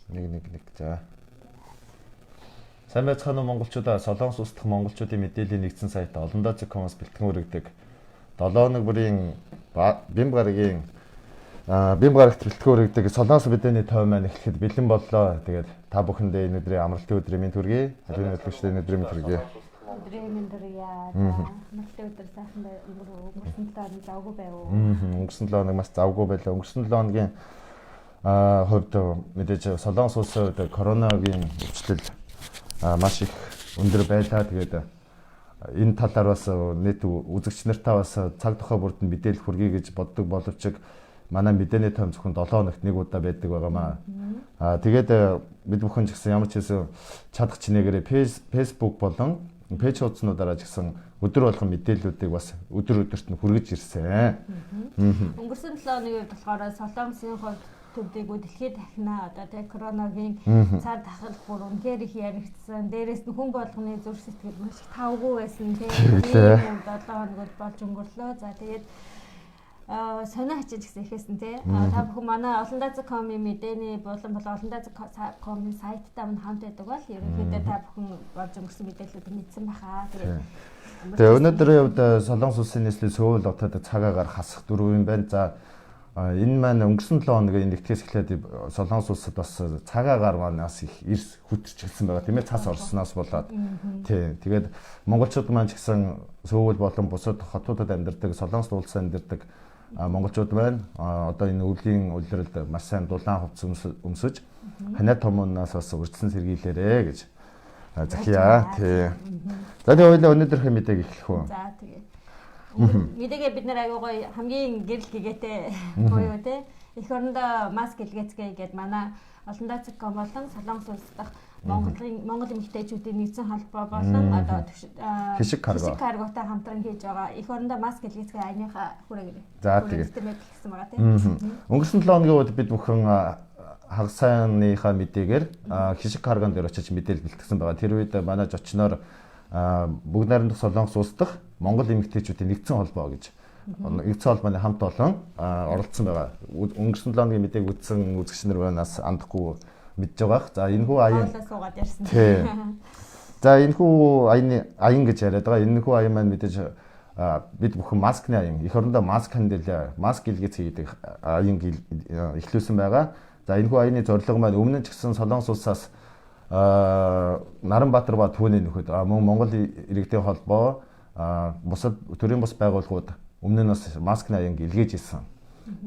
Нэг за. Сайн байцгаана уу монголчуудаа. Солонгос улс дахь монголчуудын мэдээллийн нэгдсэн сайт олондоо.com-оос бэлтгэн хүргэдэг 7 бүрийн бим гарагийн бим гарагт бэлтгэн хүргэдэг солонгос мэдээний тойм маань эхлэхэд бэлэн боллоо. Тэгээд та бүхэндээ энэ өдрийн амралтын өдрийн мэнд хүргэе. Аливаа хөтлөгчдийн энэ өдрийн мэнд хүргэе. Өдрийн мэнд хүргэе. Амралтын өдөр сайхан өнгөрсөн 7 хоног завгүй байв уу? Өнгөрсөн 7 хоног маш завгүй байлаа. Өнгөрсөн 7 хоногийн хувьд мэдээж солонгос улсын хувьд коронавигийн өвчлөл маш их өндөр байлаа. Тэгээд энэ талаар бас нийт үзэгч нартаа бас цаг тухай бүрд нь мэдээлэл хүргэе гэж боддог боловч манай мэдээний тойм зөвхөн 7 хоногт нэг удаа байдаг байгаамаа. Тэгээд бид бүхэн ч гэсэн ямар ч хэсэн чадах чинээгээр Facebook болон пэйж хуудснуудаараа ч гэсэн өдөр болгон мэдээллүүдийг бас өдөр өдөрт нь хүргэж ирсэн. Өнгөрсөн 7 хоногийн үед болохоор солонгосын хувьд төдийгүй дэлхийд дахина одоо тэг коронавигийн цар тахал бүр үнээр их яригдсан. Дээрээс нь хүн болгоны зүрх сэтгэл маш их тавгүй байсан тийм 7 хоногуд болж өнгөрлөө. За тэгээд сонио хачиж гэсэн ихэсэн тий. Та бүхэн манай олондоо.com-ийн мэдээний болон олондоо.com-ийн сайттай мань хамт байдаг бол ерөнхийдөө та бүхэн болж өнгөрсөн мэдээллүүдийг мэдсэн баха. Тэгээ өнөөдрийн хувьд Солонгос улсын нийслэлийн Сөүл хотод цагаагаар хасах дөрөв юм байна. За энэ маань өнгөрсөн 7 хоногийн нэгтгэс эхлээд Солонгос улсад бас цагаагаар манаас их эрс хүчрч эхэлсэн байгаа тийм ээ цас орсноос болоод тий. Тэгээд монголчууд маань ч гэсэн Сөүл болон бусад хотуудад амьдардаг Солонгос улсад амьдардаг монголчууд байна. Одоо энэ өвлийн улиралд маш сайн дулаан хувцас өмсөж ханаа томоноос бас урьдчилан сэргийлээрэ гэж захиа тий. За тэгээ хоёулаа өнөөдрийнхээ мэдээг эхлэх үү. За тэгээ. Мэдээгээ бид нэр аягүй гоё хамгийн гэрэл гэгээтэй гоё тий. Эх орондоо маск илгээцгээе гэд манай олондоо.com болон Солонгос улс дахь Монгол эмэгтэйчүүдийн нэгдсэн холбоо болон одоо хишиг карготой хамтран хийж байгаа. Эх орондоо маск илгээцгээ аяныхаа хүргэе. За тэгээ. Гэсэн байгаа тий. Өнгөрсөн 7 хоногийн үед бид бүхэн хагас сайнныхаа мэдээгээр хишиг каргон дээр очиж мэдээлэл бэлтгэсэн байгаа. Тэр үед манай зочноор бүгд найрамдах Солонгос улс дахь Монгол эмэгтэйчүүдийн нэгдсэн холбоо гэж нэгдсэн холбооны хамт олон оролцсон байгаа. Өнгөрсөн 7 хоногийн мэдээг үзсэн үзэгч нар банаас андахгүй мэдж байгаа. За энэхүү аян суугаад ярьсан. Тий. За энэхүү аян гэж яриад байгаа. Энэхүү аян маань мэдээж бид бүхэн маскны аян эх орондоо маск хандилаа маск илгээц хийдэг аян эхлүүлсэн байгаа. За энэхүү аяны зорилго маань өмнө нь ч гэсэн Солонгос улсаас Наранбаатар ба түүний нөхөд мөн Монгол иргэдийн холбоо бусад төрийн бус байгууллагууд өмнө нь бас маскны аян илгээж ирсэн.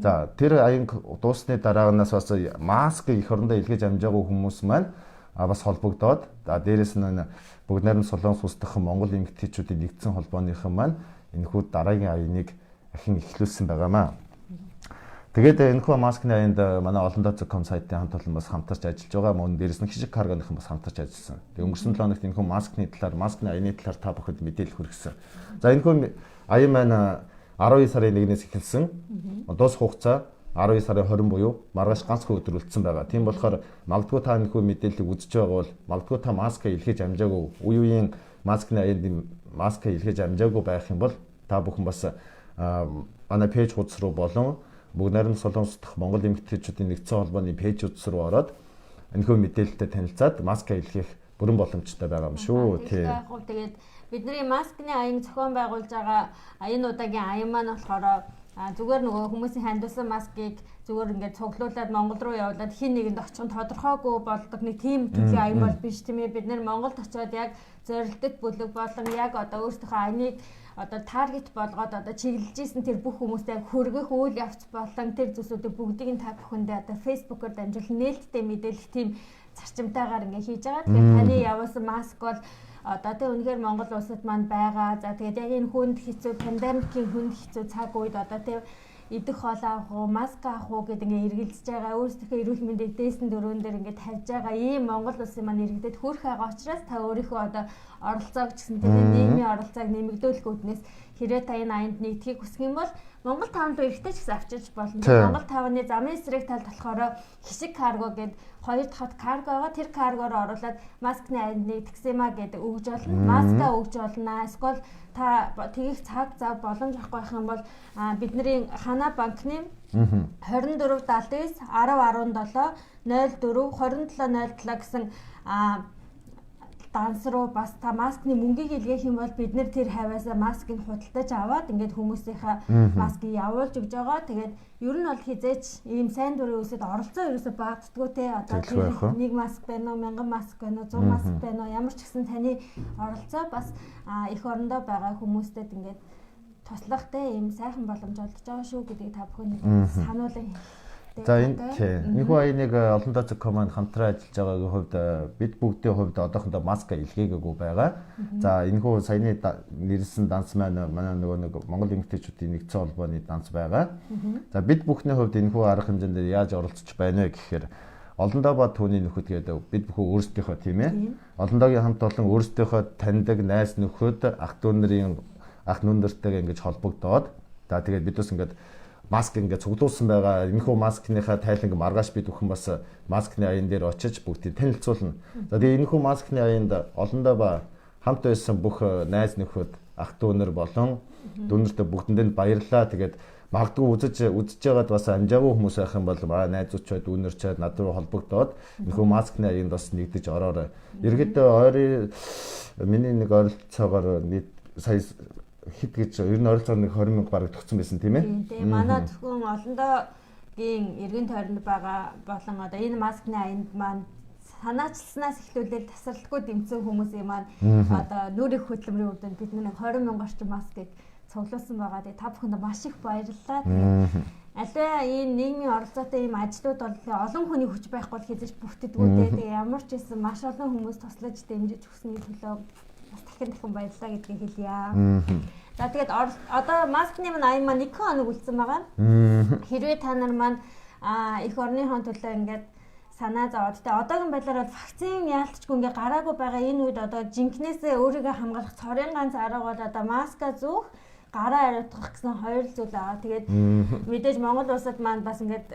За тэр аян дуусны дараагнаас бас маск эх орондоо илгээж амжаагүй хүмүүс маань бас холбогдоод дээрээс нь бүгд найрамд Солонгос улс дахь Монгол эмэгтэйчүүдийн нэгдсэн холбооныхан маань энэхүү дараагийн аяныг ахин эхлүүлсэн байгаамаа. Тэгээд энэхүү маскны аянд манай олондоо.com сайтын хамт олон бас хамтарч ажиллаж байгаа. Мөн дээрээс нь хишиг каргоныхан бас хамтарч ажилласан. Тэгээд өнгөрсөн 7 хоногт энэхүү маскны аяны талаар та бүхэнд мэдээлэл хүргэсэн. За энэхүү аян маань 12 сарын 1-ээс эхэлсэн. Дуус хугацаа 12 сарын 20 буюу маргааш ганцхан өдөр үлдсэн байгаа. Тийм болохоор магадгүй та энэхүү мэдээллийг үзэж байгаа бол магадгүй та маска илгээж амжаагүй үеийн маскны аянд маска илгээж амжаагүй байх юм бол та бүхэн бас манай пэйж хуудас руу болон бүгд найрамд Солонгос дахь Монгол эмэгтэйчүүдийн нэгдсэн холбооны пэйж хуудас руу ороод энэхүү мэдээлэлтэй танилцаад маска илгээх бүрэн боломжтой байгаа юм шүү. Тий. Тэгээд бидний маскны аян зохион байгуулж байгаа аянуудаагийн аян маань болохоор зүгээр нөгөө хүмүүсийн хандуулсан маскыг зүгээр ингээд цуглуулад Монгол руу явуулаад хин нэгэнд очих нь тодорхойгүй болдог нэг тийм төрлийн аян бол биш тийм ээ. Бид нэр Монголд очиод яг зорилттой бүлэг болон яг одоо өөрсдийнхөө аяныг одоо таргет болгоод одоо чиглэж исэн тэр бүх хүмүүстэй хүргэх үйл явц болон тэр зүйлсүүдийг бүгдийг нь та бүхэндээ одоо фэйсбүүкээр дамжуулан нээлттэй мэдээлэх тийм зарчимтайгаар ингээд хийж байгаа. Тэгэхээр таны явуулсан маск бол одоо тэ үнэхээр Монгол улсад маань байгаа. За тэгээд яг энэ хүнд хэцүү пандемикийн хүнд хэцүү цаг үед одоо тэ идэх хоол авах уу, маск авах уу гэдэг ингээ эргэлзэж байгаа. Өөрсдийнхөө эрүүл мэндийг дээсэн дөрвөн дээр ингээ тавьж байгаа ийм Монгол улсын маань иргэдэд хүрэх байгаа учраас та өөрийнхөө одоо оролцоог ч гэсэн тийм нийгмийн оролцоог нэмэгдүүлэх үүднээс хэрэг та энэ аянд нэгдэхийг хүсэх юм бол Монгол 5 руу эрэхтэй ч гэсэн авчиж болно. Монгол 5-ны замын эсрэг талд болохоор хишиг карго гэдэг 2 дахь карго байгаа. Тэр каргоор оруулаад маскны аяндыг таксима гэдэг өгж болно. Маска өгж болно. Эсвэл та тгийх цаг зав боломж авахгүй байх юм бол бидний Хана банкны 24 79 10 17 04 2707 гэсэн данс руу бас та маскны мөнгийг илгээх юм бол бид нэр тэр хавьяасаа маскыг худалдаж аваад ингээд хүмүүсийнхаа маскыг явуулж өгж байгаа. Тэгээд ер нь бол хизээч ийм сайн дурын үсэд оролцоо ерөөсө баагддггүй те. Одоо нэг маск байна уу, 1000 маск байна уу, 100 маск байна уу, ямар ч гэсэн таны оролцоо бас эх орондоо байгаа хүмүүстэд ингээд туслах те ийм сайхан боломж олдож байгаа шүү гэдгийг та бүхэн сануулъя. За энэ хүү аяныг олон тооцоо команд хамтран ажиллаж байгаагийн хувьд бид бүгдийн хувьд одоохондоо маска илгээгээгүй байгаа. За энэ хүү саяны нэрсэн данс маань манай нөгөө нэг Монгол эмэгтэйчүүдийн нэгдсэн холбооны данс байгаа. За бид бүхний хувьд энэ хүү арга хэмжээнд яаж оролцож байна вэ гэхээр олондоо ба түүний нөхөд гэдэг бид бүхэн өөрсдийнхөө тийм ээ. Олондоогийн хамт олон өөрсдийнхөө таньдаг найз нөхөд ах дүү нарын ах нүндэртэйгээ ингэж холбогдоод за тэгээд бид бас ингэж маск ингээд цуглуулсан байгаа. Энэхүү маскныхаа тайланг маргааш бид бүхэн бас маскны аян дээр очиж бүгдийг танилцуулна. За тэгээ энэхүү маскны аянд олондоо ба хамт байсан бүх найз нөхөд ах дүү нар болон дүүнэртээ бүгдэнд баярлалаа. Тэгээд магадгүй үзэж байгаад бас амжаагүй хүмүүс байх юм бол найзуучууд дүүнэрчээд над руу холбогдоод энэхүү маскны аянд бас нэгдэж ороорой. Ерөнхийдөө ойрын миний нэг ойролцоогоор сая хит гэж ер нь ойролцоогоор нэг 20,000 бараг тогтсон байсан тийм ээ. Тийм манай зөвхөн олондоогийн эргэн тойронд байгаа болон одоо энэ маскны аянд маань санаачилснаас эхлүүлээд тасралтгүй дэмцсэн хүмүүсийн маань одоо нүрийн хөдөлмөрийн үр дүнд бид нэг 20,000 орчим маскыг цуглуулсан байгаа. Тэгээ та бүхэнд маш их баярлалаа. Аливаа энэ нийгмийн оролцоотой ийм ажлууд бол олон хүний хүч байхгүй бол хийж бүртгэдэггүй. Тэгээ ямар ч байсан маш олон хүмүүс туслаж дэмжиж өгсөний төлөө бас дахин баярлалаа гэдгийг хэлье. За тэгээд одоо маскны маань аян маань 1 хоног үлдсэн байгаа. Хэрвээ та нар маань эх орныхон төлөө ингээд санаа зовоод тэ одоогийн байдлаар бол вакцин яалтчгүй ингээ гараагүй байгаа энэ үед одоо жинкнээсээ өөрийгөө хамгаалах цорын ганц арга бол одоо маска зүүх гараа ариутгах гэсэн хоёр зүйл байгаа. Тэгээд мэдээж Монгол улсад маань бас ингээд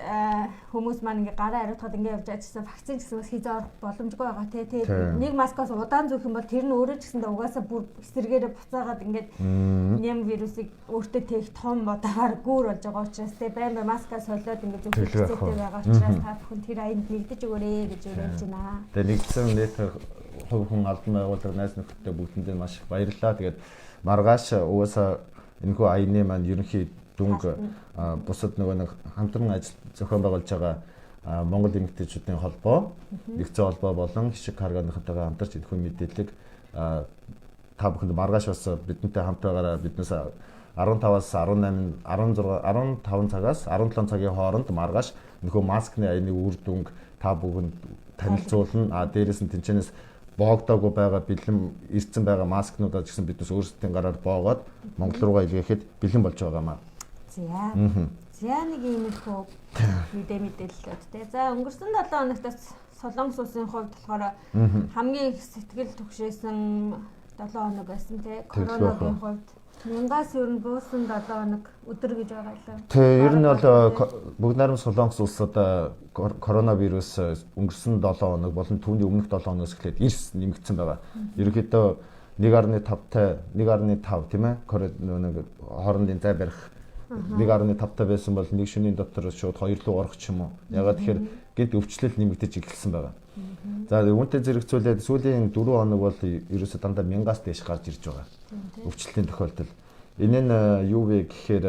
хүмүүс маань ингээд гараа ариутгаад ингээд явж ажилласан вакцин гэсэн бас хийж авах боломжгүй байгаа тий. Тэгээд нэг маскаас удаан зүүх юм бол тэр нь өөрөө ч гэсэндээ угаасаа бүр эсрэгээрээ буцаагаад ингээд нэм вирусыг өөртөө тээх том бодоогоор гүүр болж байгаа учраас тий байн маскаа солиод ингээд зөвхөн хэцээтэй байгаа учраас та бүхэн тэр аянд нэгдэж өгөөрэй гэж уриалж байна. Тэгээд нэгдсэн нийт хувь хүн албан байгууллага найз нөхдөд бүгдэнд маш их баярлалаа. Тэгээд маргааш угаасаа энэхүү аяны маань ерөнхий дүнг бусад нөгөө нэг хамтран ажил зохион байгуулж байгаа Монгол эмэгтэйчүүдийн холбоо, нэгдсэн холбоо болон хишиг карганыхантайгаа хамтарч энэхүү мэдээллийг та бүхэнд маргааш бас бидэнтэй хамт байгаараа биднээс 15-аас 18 16 15 цагаас 17 цагийн хооронд маргааш энэхүү маскны аяны үр дүнг та бүхэнд танилцуулна. Дээрээс нь тэнцэнээс боогдоогүй байгаа бэлэн ирсэн байгаа маскнуудаа ч гэсэн биднээс өөрсдийн гараар боогоод Монгол руугаа илгээхэд бэлэн болж байгаамаа. За нэг иймэрхүү мэдээлэлүүд те. За өнгөрсөн 7 хоногтоос Солонгос улсын хувьд болохоор хамгийн их сэтгэл түгшээсэн 7 хоног байсан те. Коронавигийн хувьд 1000-аас өрн буусан 7 хоног өдөр гэж байгаа лээ. Тэгээ ер нь бол бүгд найрамд Солонгос улсад коронавирус өнгөрсөн 7 хоног болон түүний өмнөх 7 хоногоос эхлээд эрс нэмэгдсэн байгаа. Ерөнхийдөө 1.5 тийм ээ. Нэг хоорондын зай барих 1.5 байсан бол нэг шөнийн дотор шууд 2 руу орох ч юм уу. Ягаад тэгэхээр гэд өвчлөл нэмэгдэж эхэлсэн байгаа. За үүнтэй зэрэгцүүлээд сүүлийн 4 хоног бол ерөөсөө дандаа 1000-аас дээш гарч ирж байгаа. Өвчлөлийн тохиолдол. Энэ нь юу вэ гэхээр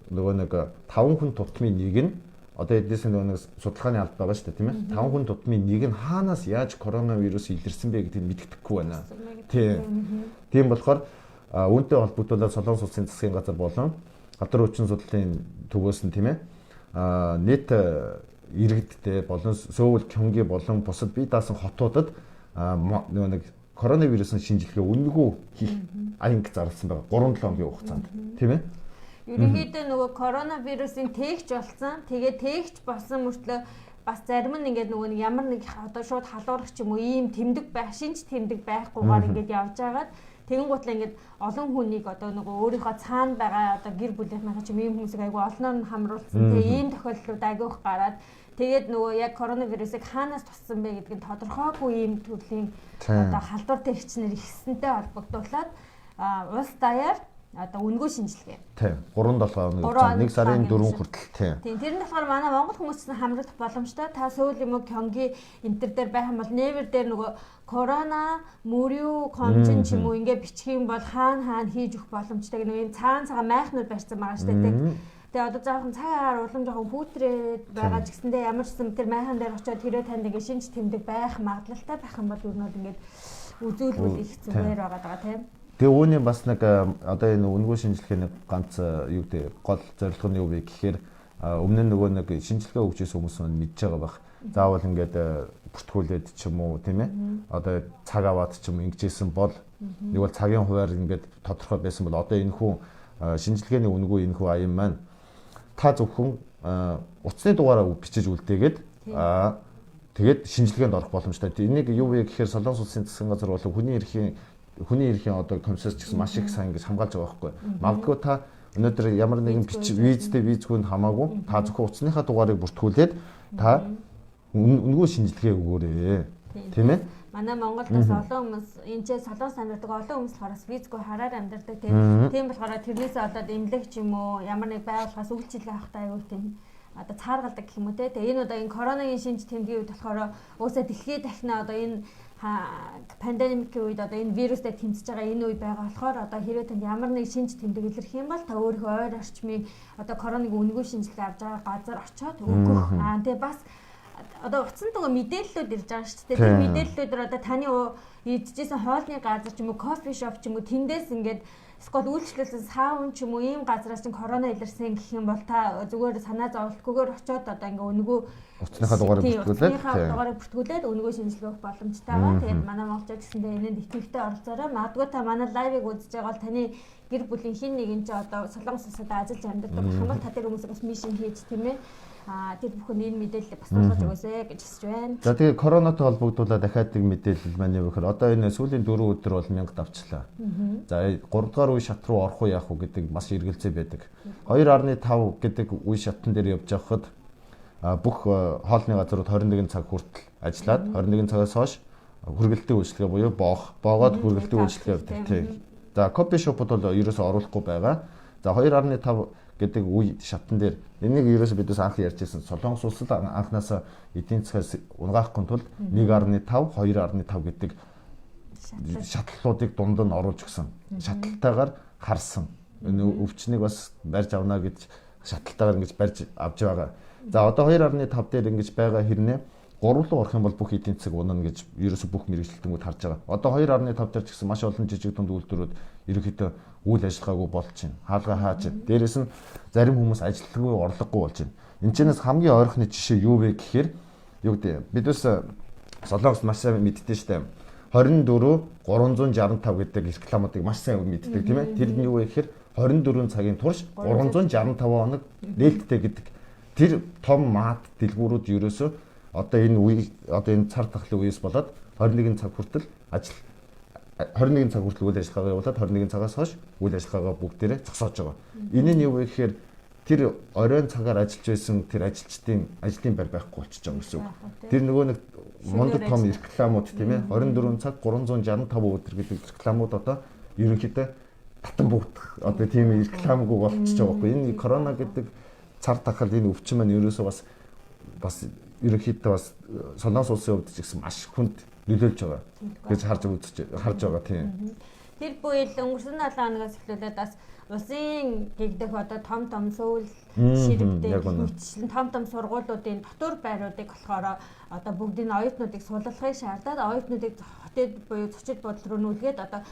нөгөө нэг 5 хүн тутмын нэг нь одоо эднээс нөгөө нэг судалгааны алба байгаа шүү дээ тийм ээ. 5 хүн тутмын нэг нь хаанаас яаж коронавирус илэрсэн бэ гэдгийг мэддэхгүй байна. Тийм болохоор үүнтэй холбогдуулаад Солонгос улсын засгийн газар болон гадар хүчин судлалын төвөөс нь тийм ээ. Нийт иргэдтэй болон Сөүл, Кёнги болон бусад бие даасан хотуудад нөгөө нэг коронавирусын шинжилгээ үнэгүй хийх аянг зарласан байгаа 3-7 хоногийн хугацаанд тийм ээ. Ерөнхийдөө нөгөө коронавирусын тээгч болсон. Тэгээд тээгч болсон мөртлөө бас зарим нь ингээд нөгөө нэг ямар нэг одоо шууд халуурах ч юм уу ийм тэмдэг байх, шинж тэмдэг байхгүйгээр ингээд явж байгаад тэгэн гутлаа ингээд олон хүнийг одоо нөгөө өөрийнхөө цаана байгаа одоо гэр бүлийнхээ ч юм ийм хүмүүсийг айгүй олноор нь хамруулсан. Тэгээ ийм тохиолдлууд айгүйх гараад тэгээд нөгөө яг коронавирусыг хаанаас туссан бэ гэдгийг тодорхойгүй ийм төрлийн одоо халдвар тэрчнэр ихсэнтэй холбогдуулаад улс даяар одоо үнэгүй шинжилгээ. Тийм. 3-7 хоног 1 сарын 4 хүртэл тийм. Тийм. Тэр нь болохоор манай монгол хүмүүс ч хамрагдах боломжтой. Та сүүл юм уу Кёнги энтер дээр байх юм бол нээвэр дээр нөгөө корона мөрөө комчин ч юм уу ингээ бичих юм бол хаана хийж өгөх боломжтой гэх нэг юм цагаан майхнууд барьсан байгаа шүү дээ. Тэгээ одоо жоохон цаг агаар улам жоохон хүүтрээд байгаа ч гэсэндээ ямар ч юм тэр майхан дээр очиод тэрөө танд ингээ шинж тэмдэг байх магадлалтай байх юм бол юу нь ингээд үзүүлбэл их зүгээр байгаа даа тийм. Тэгээ үүний бас нэг одоо энэ үнэгүй шинжилгээний ганц юу гэдэг гол зорилго нь юу вэ гэхээр өмнө нь нөгөө нэг шинжилгээ өгч ирсэн хүмүүс нь мэдж байгаа байх. Заавал ингээд бүртгүүлээд ч юм уу тийм ээ. Одоо цаг аваад ч юм ингэжсэн бол нэг бол цагийн хуваар ингээд тодорхой байсан бол одоо энэ хүн шинжилгээний үнэгүй энэ хүн аян маань та зөвхөн утасны дугаараа бичиж үлдээгээд тэгээд шинжилгээнд орох боломжтой. Энийг юу вэ гэхээр Солонгос улсын засгийн газар болон хүний эрхийн одоо комиссарч гэсэн маш их сайн ингэж хамгаалж байгаа байхгүй. Магадгүй та өнөөдөр ямар нэгэн визтэй визгүйнд хамаагүй та зөвхөн утасныхаа дугаарыг бүртгүүлээд та үнэгүй шинжилгээ өгөөрэй. Тийм ээ? Манай Монголдос олон хүмүүс энэ ч Солонгос амьдардаг олон хүмүүс болохоор визгүй хараар амьдардаг тийм болохоор тэрнээс одоо эмнэлэг ч юм уу ямар нэг байгууллагаас үйлчилгээ авахтай аюул тийм одоо цааргалдаг гэх юм уу те. Тэгээ энэ одоо энэ коронавигийн шинж тэмдгийн үед болохоор уусаа дэлхийд дахина одоо энэ пандемикийн үед одоо энэ вирустэй тэмцэж байгаа энэ үе байгаа болохоор одоо хэрвээ танд ямар нэг шинж тэмдэг илэрх юм бол та өөрийнхөө ойр орчмыг одоо коронавигийн үнэгүй шинжилгээ авч байгаа газар очиод өгөх. Тэгээ бас одоо утсан нөгөө мэдээллүүд ирж байгаа шүү дээ. Тэр мэдээллүүдээр одоо таны идчихсэн хоолны газар ч юм уу, кофе шоп ч юм уу тэндээс ингээд скол үйлчлүүлсэн саун ч юм уу ийм газраас чинь корона илэрсэн гэх юм бол та зүгээр санаа зовлтгүйгээр очиод одоо ингээ үнэгүй утасныхаа дугаарыг бүртгүүлээд үнэгүй шинжилгээ өгөх боломжтой байгаа. Тэгээд манай монголчууд гэсэндээ энэнд итгэвчтэй оролцоорой. Магадгүй та манай лайвыг үзэж байгаа бол таны гэр бүлийн хин нэг нь ч одоо Солонгос улсад ажиллаж амьдардаг байх юм бол та тэр хүмүүсээс бас мишн хийж тийм ээ. Тэр бүхэн энэ мэдээллийг бас болгож өгөөсэй гэж хүсэж байна. За тэгээ коронавитой холбогдуулаад дахиад нэг мэдээлэл маань юу гэхээр одоо энэ сүүлийн 4 өдөр бол 1000 давчлаа. За 3 дугаар үе шат руу орох уу яах уу гэдэг бас эргэлзээ байдаг. 2.5 гэдэг үе шатн дээр явж байхад бүх хоолны газрууд 21 цаг хүртэл ажиллаад 21 цагаас хойш хүргэлтийн үйлчлэгээ буюу боогоод хүргэлтийн үйлчлэгээ явдаг тийм. За кофе шопууд бол ерөөсөө оруулахгүй байгаа. За 2.5 гэдэг үе шатн дээр энийг ерөөсөө бид анх ярьжсэн Солонгос улсад анхнаасаа эдийн засгаас унгаахгүй тулд 1.5 2.5 гэдэг шатлалуудыг дунд нь оруулж өгсөн. Шатлалтайгаар харсан. Өвчнийг бас барьж авна гэж шатлалтайгаар ингэж барьж авч байгаа. За одоо 2.5 дээр ингэж байгаа хэрнээ 3 руу орох юм бол бүх эдийн засаг унана гэж ерөөсө бүх мэрэгчлэлтүүд харж байгаа. Одоо 2.5 дээр ч гэсэн маш олон жижиг дунд үйлдвэрүүд ерөнхийдөө үйл ажиллагаагүй болж байна. Хаалгаа хааж байна. Дээрээс нь зарим хүмүүс ажилтгүй орлогогүй болж байна. Энд чинээс хамгийн ойрхны жишээ юу вэ гэхээр юу гэдэг бид бас Солонгос маш сайн мэддэг шүү дээ. 24 365 гэдэг рекламуудыг маш сайн мэддэг тийм ээ. Тэр нь юу вэ гэхээр 24 цагийн турш 365 хоног нээлттэй гэдэг тэр том маад дэлгүүрүүд ерөөсөө одоо энэ үе одоо энэ цар тахлын үеэс болоод 21 цаг хүртэл ажил 21 цаг хүртэл үйл ажиллагаагаа явуулаад 21 цагаас хойш үйл ажиллагаагаа бүгдээрээ зогсоож байгаа. Энэ нь юу вэ гэхээр тэр оройн цагаар ажиллаж байсан тэр ажилчдын ажлын байр байхгүй болчихж байгаа гэсэн үг. Тэр нөгөө нэг мундаг том рекламууд тийм ээ 24 цаг 365 өдөр гэдэг рекламууд одоо ерөнхийдөө татан бүгдэх одоо тийм рекламгүй болчихж байгаа байхгүй. Энэ корона гэдэг цар тахал энэ өвчин маань ерөөсөө бас ерөнхийдөө бас Солонгос улсын хувьд ч гэсэн маш хүнд нөлөөлж байгаа гэж харж байгаа тийм. Тэр буюу өнгөрсөн 7 хоногоос эхлүүлээд бас улсын гэгдэх одоо том сүүл ширвдэг хөгжлөн том сургуулиудын дотор байруудыг болохоор одоо бүгдийн оюутнуудыг суулгахыг шаардаад оюутнуудыг хотод буюу зочид бодол руу нүүлгээд одоо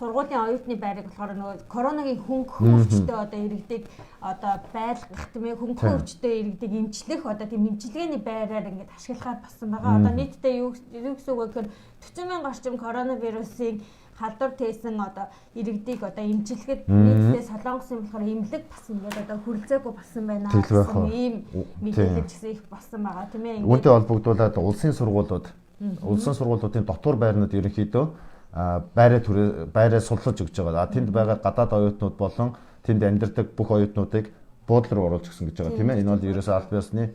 сургуулийн оюутны байрыг болохоор нөгөө коронавигийн хөнгөн өвчтөд одоо иргэдэг одоо байлгах тийм ээ хөнгөн өвчтөд иргэдэг эмчлэх одоо тийм эмчилгээний байраар ингээд ашиглахаар болсон байгаа. Одоо нийтдээ юу гэсэн үг вэ гэхээр 40,000 орчим коронавирусын халдвар тээсэн одоо иргэдийг одоо имжлэхэд нийтдээ Солонгос юм болохоор имлэг бас ингээд одоо хүрлцээгүй болсон байна гэсэн ийм мэдээлэл гэсэн их болсон байгаа тийм ээ. Үүнтэй холбогдуулаад улсын сургуулиудын дотор байрнууд ерөнхийдөө байраа сурлаж өгч байгаа. Тэнд байгаа гадаад оюутнууд болон тэнд амьдардаг бүх оюутнуудыг буудлын руу оруулж гисэн гэж байгаа тийм ээ. Энэ бол ерөөсөө аль биесны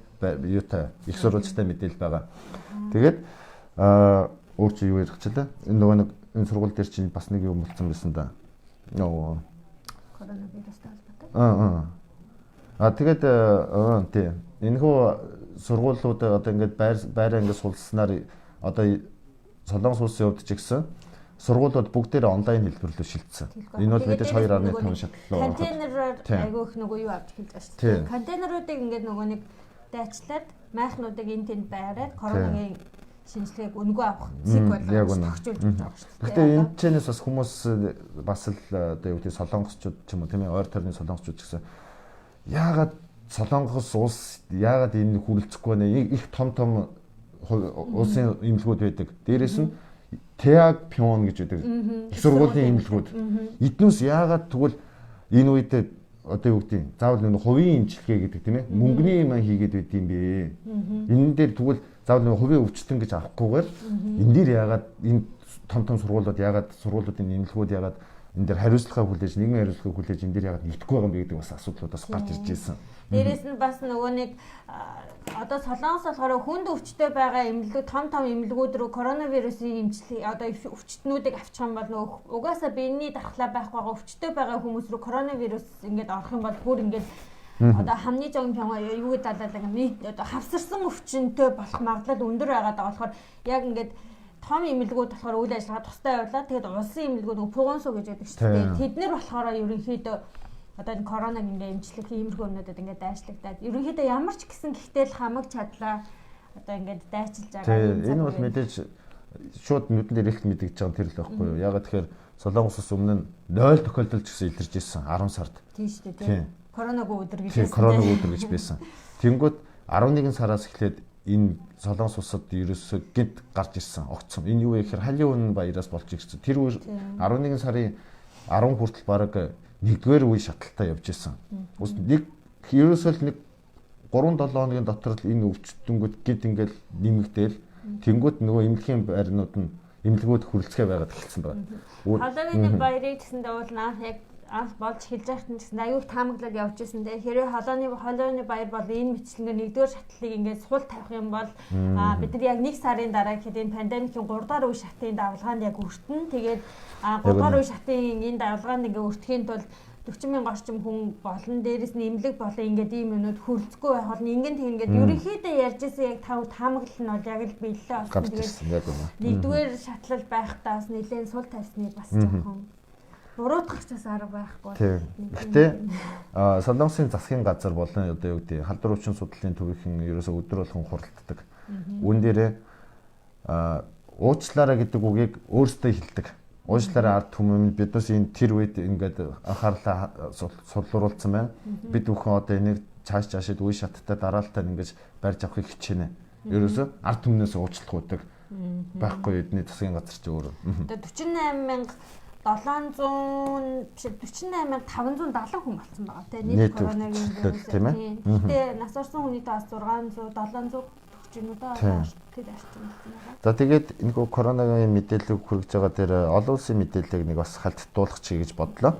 юутай их сурвалжтай мэдээлэл байгаа. Тэгээд өөр чи юу ярих чилээ? Энэ нөгөө нэг энэ сургууль дээр чинь бас нэг юм болцсон байсан да. Нөө коронавирустай холбоотой. Тэгээд тий. Энэхүү сургуулиуд одоо ингээд байраа ингээд сулснаар одоо Солонгос улсын хувьд ч гэсэн сургуулиуд бүгдээр онлайн хэлбэрлүү шилжсэн. Энэ бол мэдээж 2.5 шатлал. Контейнераар айгүй их нөгөө юу авч хэлж байгаа шүү дээ. Контейнеруудыг ингээд нөгөө нэг дайчлаад майхнуудыг энэ тэнд байраад коронавигийн шинжилгээг үнгүй авах цэг болгож тохижуулж байгаа шүү дээ. Гэхдээ энэ чэнэс бас хүмүүс бас л одоо юу гэдэг солонгосчууд ч юм уу тийм ээ ойр тойрны солонгосчууд гэсэн яагаад Солонгос улс яагаад энэ хүрэлцэхгүй байна? Их том улсын имлгүүд байдаг. Дээрээс нь Тэаг Пион гэж байдаг. Их сургуулийн имлгүүд. Эднээс яагаад тэгвэл энэ үед одоо юу гэдэг заавал нэг хувийн имчилгээ гэдэг тийм ээ мөнгөний юм хийгээд байд юм бэ. Энэ дээр тэгвэл заавал нэг хувийн өвчтөн гэж авахгүйгээр энэ дээр яагаад энэ том сургуулиудын имлгүүд яагаад энэ дээр хариуцлагаа хүлээж нийгмийн хариуцлагыг хүлээж энэ дээр яагаад нэгдэхгүй байгаа юм бэ гэдэг бас асуудлуудаас гарч ирж байсан. Дээрээс нь бас нөгөө нэг одоо Солонгос болохоор хүнд өвчтөй байгаа эмнэлэг том эмнэлгүүд рүү коронавирусын эмчилгээ одоо өвчтнүүдийг авчих юм бол нөгөө угаасаа биений дархлаа байх байгаа өвчтөй байгаа хүмүүс рүү коронавирус ингээд орох юм бол бүр ингээд одоо хамны жон пянгаа юу гэдэг одоо хавсарсан өвчнөд болох магадлал өндөр байгаа даа болохоор яг ингээд том эмнэлгүүд болохоор үйл ажиллагаа тустай явуулаад тэгээд улсын эмнэлгүүд нөгөө пугонсо гэж байдаг шүү дээ. Тэд нар болохоор ерөнхийдөө одоо энэ коронавиг ингээ эмчлэх иймэрхүү юмнуудад ингээ дайчлагдаад ерөнхийдөө ямар ч гэсэн гэхдээ л хамаг чадлаа одоо ингээ дайчилж байгаа. Энэ бол мэдээж шууд нүдэн дээр ихт мэдэгдэж байгаа тэр л байхгүй юу. Ягаад тэгэхээр Солонгосоос өмнө нь 0 тохиолдол ч гэсэн илэрж ирсэн 10 сард. Тийм шүү дээ тийм. Коронавиг өдөр гэж байсан. Коронавиг өдөр гэж байсан. Тэнгүүд 11 сараас эхлээд энэ Солонгос улсад ерөөсөө гинт гарч ирсэн огцом. Энэ юу вэ гэхээр халийн үнэ баяраас болж ирсэн. Тэр үе 11 сарын 10 хүртэл бараг нэгдүгээр үе шаталтай явж исэн. Нэг ерөөсөө л нэг 3-7 хоногийн дотор л энэ өвчтөнгүүд гид ингээл нэмэгдээл тэнгууд нөгөө эмнэлгийн байрнууд нь эмнэлгүүд хүрэлцгээ байгаад эхэлсэн байна. Холооны баярыг гэсэндээ уул яг анх болж хэлж байхад нь гэсэн аюул таамаглал явж исэн дээ. Хэрвээ холооны баяр бол энэ мэтлэгээр нэгдүгээр шатлалыг ингээд сул тавих юм бол бид нар яг 1 сарын дараа гэхэд энэ пандемикийн 3 дахь үе шатын давлгаанд яг өртөн. Тэгээд 3 дахь үе шатын энэ давлгаанд ингээд өртөхийн тулд 40,000 орчим хүн болон дээрэс нь эмнэлэг болон ингээд ийм юмнууд хүрэлцэхгүй байх бол ингээд тэгээд ерөнхийдөө ярьж исэн яг таамаглал нь бол яг л биелэлээ болсон. Тэгээд нэгдүгээр шатлал байхдаа бас нэлээд сул тавьсны бас жоохон буруутгах чаас арга байхгүй. Гэхдээ Солонгосын засгийн газар болон одоо юу гэдэг халдвар өвчин судлалын төвийн ерөөсөө өдөр болгон хуралддаг. Үүн дээрээ уучлаарай гэдэг үгийг өөрсдөө хэлдэг. Уучлаарай ард түмэн биднээс энэ тэр үед ингээд анхаарлаа сулруулсан байна. Бид бүхэн одоо энийг цаашид үе шаттай дараалтаа ингэж барьж авахыг хичээнэ. Ерөөсөө ард түмнээс уучлах үүдэг байхгүй эдний засгийн газар ч өөрөө. Одоо 48,570 хүн болсон байгаа тийм нийт коронавигийн вирус тийм ээ. Гэтэ нас орсон хүний таас 600-700 төгчнүүдээ тэр арчсан байна. За тэгээд энэ коронавигийн мэдээлэл хүргэж байгаа дээр олон улсын мэдээллийг нэг бас хальтдуулах чи гэж бодлоо.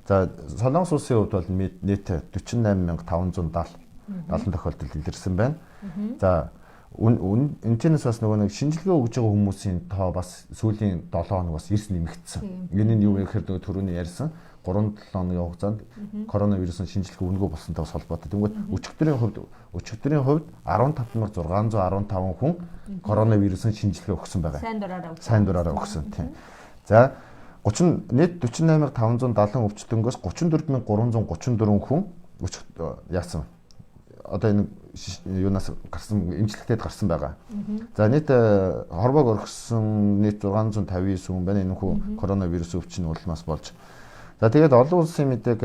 За Солонгос улсын хувьд бол нийт 48,570 тохиолдолд илэрсэн байна. За энэчнээс бас нөгөө нэг шинжилгээ өгж байгаа хүмүүсийн тоо бас сүүлийн 7 хоног бас эрс нэмэгдсэн. Энэ нь юу вэ гэхээр нөгөө түрүүний ярьсан 3-7 хоногийн хугацаанд коронавирусын шинжилгээ үнэгүй болсонтой холбоотой. Тэгвэл өчигдрийн хувьд 15,615 хүн коронавирусын шинжилгээ өгсөн байгаа. Сайн дураараа өгсөн тийм. За нийт 48,570 өвчтөнгөөс 34,334 хүн яасан. Одоо энэ юунаас гарсан эмчилгээтэд гарсан байгаа. За нийт хорвоог орхисон нийт 659 хүн байна. Энэ хүн коронавирус өвчин улмаас болж. За тэгээд олон улсын мэдээг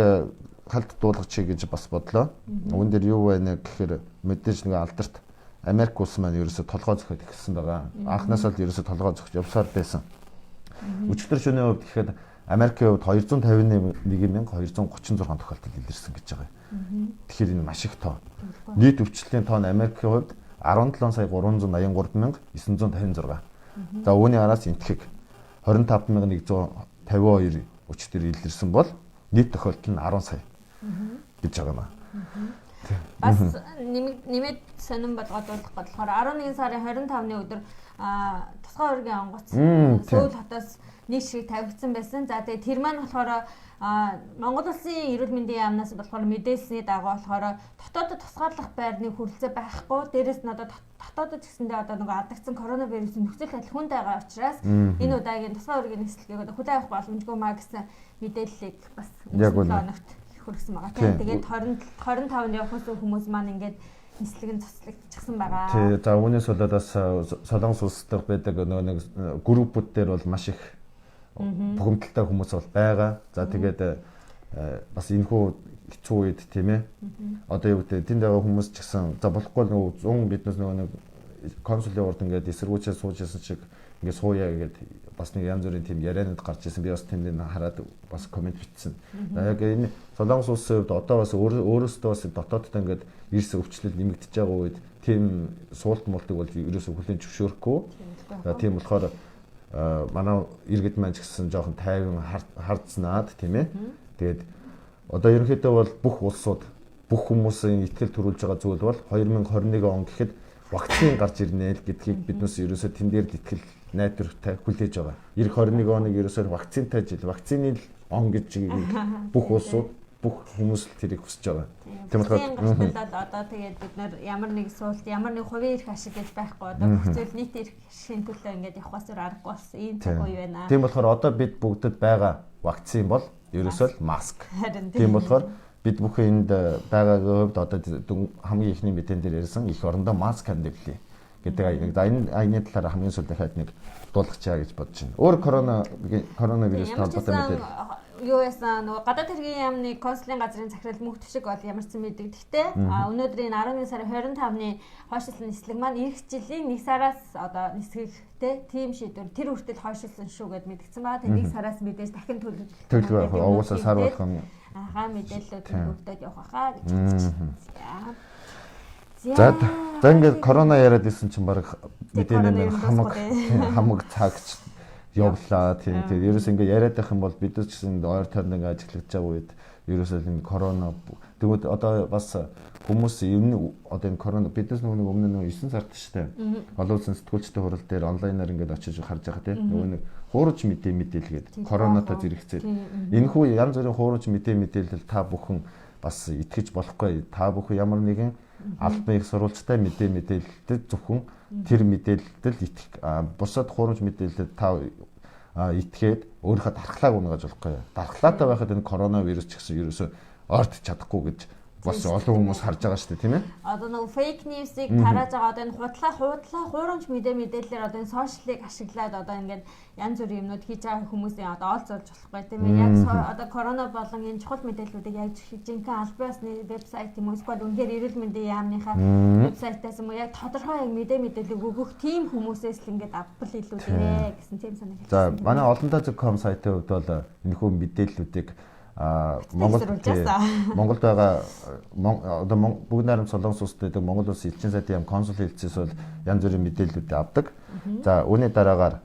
хальтдуулах чи гэж бас бодлоо. Үүн дээр юу байна гэхээр мэдээж нэг алдарт Америк улс маань ерөөсө толгой зөхөд ихсэн байгаа. Анхнаасаа л ерөөсө толгой зөхөж явсаар байсан. Өчигдөр шөнийн хувьд гэхэд Америкийн хувьд 251,236 тохиолдол илэрсэн гэж байгаа юм. Тэгэхээр энэ маш их тоо. Нийт өвчлөлийн тоо нь Америкийн хувьд 17,383,956. За үүний араас энтгэг 25,152 өчтөр илэрсэн бол нийт тохиолдол нь 10 сая гэж байгаа юм аа. Бас нэмээд сонирн болгоодуулах болохоор 11 сарын 25-ны өдөр тусгай өргөн онгоц Сөүл хотоос нэг шиг тавигдсан байсан. За тэгээ тэр маань болохоор Монгол улсын эрүүл мэндийн яамнаас болохоор мэдээлсний дагуу болохоор дотоодод тусгаарлах байрны хүрэлцээ байхгүй. Дээрээс нь одоо дотоодод гэсэндээ одоо нөгөө алдагдсан коронавирусын нөхцөл байдал хүнд байгаа учраас энэ удаагийн тусгай өргөний нислэгийг одоо хүлээн авах боломжгүй маа гэсэн мэдээллийг бас өнгөрсөн хоногт хүргэсэн байгаа. Тэгээд 25-нд явахсан хүмүүс маань ингээд нислэг нь цуцлагдчихсан байгаа. Тий, за үүнээс болоод бас Солонгос улс дахь байдаг нэг группүүд дээр бол маш их бухимдалтай хүмүүс бол байгаа. За тэгээд бас энэхүү хэцүү үед тийм ээ. Одоо юу гэдэг тэнд байгаа хүмүүс ч гэсэн за болохгүй нөгөө 100 биднес нөгөө нэг консулын урд ингээд эсэргүүцээ сууж исэн шиг ингээд сууя гэдэг бас нэг янз бүрийн тийм ярианууд гарч ирсэн. Би бас тэнд хараад бас комент бичсэн. Яг энэ Солонгос улсын хувьд одоо бас өөрөөсөө бас дотооддоо ингээд вирус өвчлөл нэмэгдэж байгаа үед тийм суулт муултыг бол ерөөсөө хүлээн зөвшөөрөхгүй. За тийм болохоор манай иргэд маань ч гэсэн жоохон тайван хардснаад тийм ээ. Тэгээд одоо ерөнхийдөө бол бүх улсууд бүх хүмүүсийн итгэл төрүүлж байгаа зүйл бол 2021 он гэхэд вакцин гарч ирнэ гэдгийг биднээс ерөөсөө тэн дээр л итгэл найдвартай хүлээж байгаа. 2021 оныг ерөөсөө вакцинтай жил, вакцины он гэж бүх улсууд бүх хүмүүс л тэрийг хүсэж байгаа. Тийм болохоор одоо тэгээд бид нар ямар нэг суулт, ямар нэг хувийн эрх ашиг гэж байхгүй одоо бүх зүйл нийт эрх ашигын төлөө ингээд явах бас аргагүй болсон. Ийм цаг үе байна. Тийм болохоор одоо бид бүгдэд байгаа вакцин бол ерөөсөө маск. Тийм болохоор бид бүхэн энд байгаагийн хувьд одоо хамгийн ихний мэдэн дээр ярьсан их орондоо маск хандивлаа гэдэг аяг. За энэ аяны талаар хамгийн сүүлд дахиад нэг дуулгачаа гэж бодож байна. Өөр коронавирус талбартай мэдээ юу яасан нөгөө гадаад хэргийн яамны консулын газрын захирал мөнх төшиг бол ямарсан мэдэг. Гэхдээ өнөөдрийн 11 сарын 25-ны хойшлсон нислэг маань эх жилийн 1 сараас одоо нисгэхтэй тийм шийдвэр тэр хүртэл хойшлсон шүү гэд мэдгдсэн байгаа. Тэгээ 1 сараас мэдээж дахин төлөвлөлт байх. Угаасаа сар болох юм. Мэдээлэлүүд хүртэл явах хаа гэж бодчих. За ингээд корона яриад исэн чинь баг мэдээний хамаг цагч явлаа тийм ерөөс ингээ яриад байх юм бол бид ч гэсэн ойр тойронд ингээ ажиглаж байгаа үед ерөөсөө энэ корона тэгвэл одоо бас хүмүүс энэ одоо энэ корона биднес нөгөө өмнө 9 сард штэ олон улсын сэтгүүлчтэй хурал дээр онлайнаар ингээ очиж харж байгаа тийм нөгөө нэг хуурж мэдээлгээд коронатой зэрэгцээд энэхүү янз бүрийн хуурж мэдээлэл та бүхэн бас итгэж болохгүй та бүхэн ямар нэгэн албан их сурвалжтай мэдээлэлд зөвхөн тэр мэдээлэлд итгэх бусад хуурж мэдээлэлд та итгээд өөрийнхөө дархлааг унгаж болохгүй. Дархлаатай байхад энэ коронавирус ч гэсэн ерөөсөө орд чадахгүй гэж бас олон хүмүүс харж байгаа шүү дээ, тийм ээ. Одоо нөгөө фейк ньюсыг тарааж байгаа одоо энэ хуурамч мэдээллээр одоо энэ сошиалыг ашиглаад одоо ингээд янз бүрийн юмнууд хийж байгаа хүмүүсийн одоо олзолж болохгүй тийм ээ. Яг одоо корона болон энэ чухал мэдээллүүдийг яг жинхэнэ албан ёсны вебсайт юм уу эсвэл үнээр эрүүл мэндийн яамныхаа вебсайтаас юм уу яг тодорхой яг мэдээллийг өгөх тийм хүмүүсээс л ингээд авбал илүү дээ гэсэн тийм санаа хэлсэн. За манай олонтаа.com сайтын хувьд бол энэхүү мэдээллүүдийг Монголд байгаа одоо бүгд найрамд Солонгос улсад байдаг Монгол улсын элчин сайдын яам консул хэлцээс бол янз бүрийн мэдээллүүд авдаг. За үүний дараагаар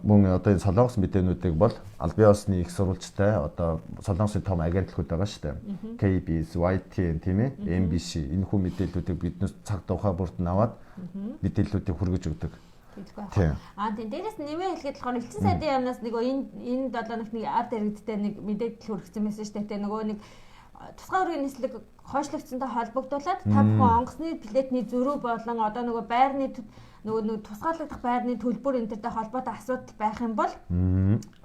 мөн одоо энэ Солонгос мэдээнүүдийг бол албан ёсны их сурвалжтай одоо Солонгосын том агентлагууд байгаа шүү дээ. KBS, YTN тийм ээ, MBC энэхүү мэдээллүүдийг биднээс цаг тухай бүрдэн аваад мэдээллүүдийг хүргэж өгдөг. Тийм. Дээрээс нэмээ хэлгээд болохоор элчин сайдын яамнаас нэг энэ 7 нот нэг ард иргэдтэй нэг мэдээлэл хүргэсэн байсан шүү дээ. Нөгөө нэг тусгай өргөн нислэг хойшлогдсонтой холбогдуулаад та бүхэн онгоцны плетний зөрүү болон одоо нөгөө байрны нөгөө тусгаарлагдах байрны төлбөр энэ төртэй холбоотой асуудал байх юм бол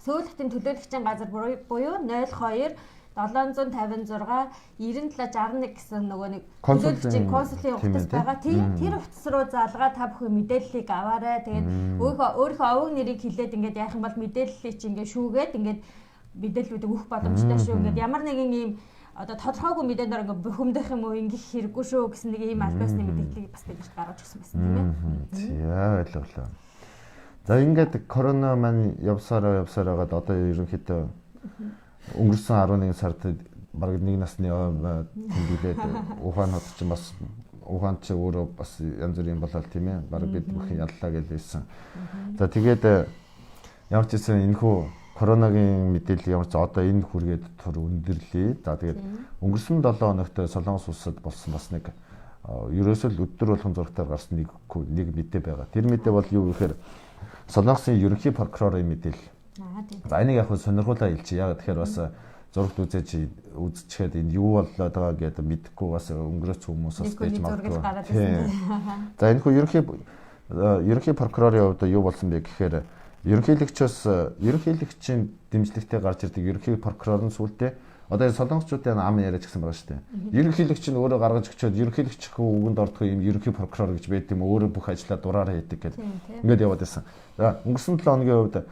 Сөүл хотын төлөөлөгчийн газар буюу 02 756 9761 гэсэн нөгөө нэг төлөөлөгчийн консулын утас байгаа. Тэр утас руу заалгаа та бүхэн мэдээллийг аваарай. Тэгээд өөрийнхөө овог нэрийг хэлээд ингээд яах юм бол мэдээллийг чи ингээд шүүгээд ингээд мэдээллүүдийг өгөх боломжтой шүү. Ингээд ямар нэгэн ийм одоо тодорхойгүй мэдээнээр ингээд бухимдах юм уу ингэх хэрэггүй шүү гэсэн нэг ийм албан ёсны мэдээллийг бас бидэрт гаргаж өгсөн байсан тийм ээ. Яа ойлголоо. За ингээд корона маань явсараад одоо ерөнхийдөө өнгөрсөн 11 сард бараг 1 насны тэмдэглээд Ухаан хот чинь бас Ухаан ч өөрөө бас янз бүрийн болол тийм ээ. Бараг бид бүхэн яллаа гэж хэлсэн. За тэгээд ямар ч гэсэн энэхүү коронагийн мэдээлэл ямар ч одоо энэ хүргээд тур өндөрлөө. За тэгээд өнгөрсөн 7 хоногт Солонгос улсад болсон бас нэг ерөөсөө л өдөр болгон зургатаар гарсан нэг мэдээ байгаа. Тэр мэдээ бол юу гэхээр Солонгосын ерөнхий прокурорын мэдээлэл. За энийг яг сонирхуулаа хэлчихье. Яг тэгэхээр бас зурагт үзчихэд энэ юу болоод байгаа гэдэг мэдэхгүй бас өнгөрөөц хүмүүс бас байж магадгүй. За энэ хүү ерөнхий прокурорын хувьд юу болсон бэ гэхээр ерөнхийлөгчийн дэмжлэгтэй гарч ирдэг ерөнхий прокурор нь сүултээ одоо солонгосчуудын ам яриач гэсэн байгаа шүү дээ. Ерөнхийлөгч нь өөрөө гаргаж өгчөөд ерөнхийлөгчийн үгэнд ордог юм ерөнхий прокурор гэж байт юм өөрөө бүх ажлаа дураараа хийдэг гэдэг. Ингээд яваад байсан. За өнгөрсөн 7 хоногийн хувьд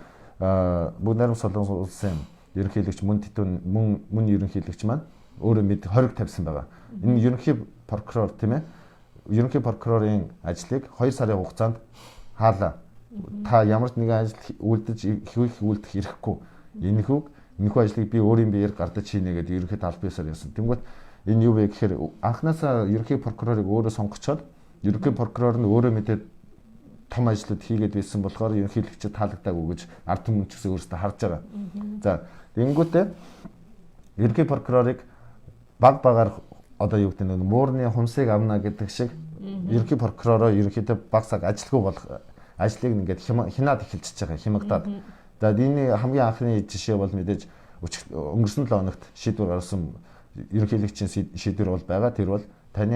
бүгд найрамд солонгос улсын ерөнхийлөгч мөн ерөнхийлөгч маань өөрөө хориг тавьсан байгаа. Энэ ерөнхий прокурор тийм ээ. Ерөнхий прокурорын ажлыг 2 сарын хугацаанд хаалаа. Та ямар ч нэгэн ажил үйлдэх хэрэггүй. Энэхүү ажлыг би өөрийн биеэр гардаж хийнэ гэдэг ерөнхийд аль биесээр яасан. Тэнгүүт энэ юу вэ гэхээр анхнаасаа ерөнхий прокурорыг өөрөө сонгочоод ерөнхий прокурор нь өөрөө мэдээд том ажлууд хийгээд байсан болохоор ерөнхийлөгчөд таалагдаагүй гэж ард түмэн ч гэсэн өөрсдөө харж байгаа. За тэнгүүтээ ерөнхий прокурорыг багаар одоо юу гэдэг нь муурны хумсыг авна гэдэг шиг ерөнхий прокуророо ерөнхийдөө баг цаг ажилгүй болох ажлыг ингээд хянаад эхэлчихэж байгаа хямагдаад. За энэ хамгийн анхны жишээ бол мэдээж өнгөрсөн 7 хоногт шийдвэр гаргасан ерөнхийлөгчийн шийдвэр бол байгаа. Тэр бол таны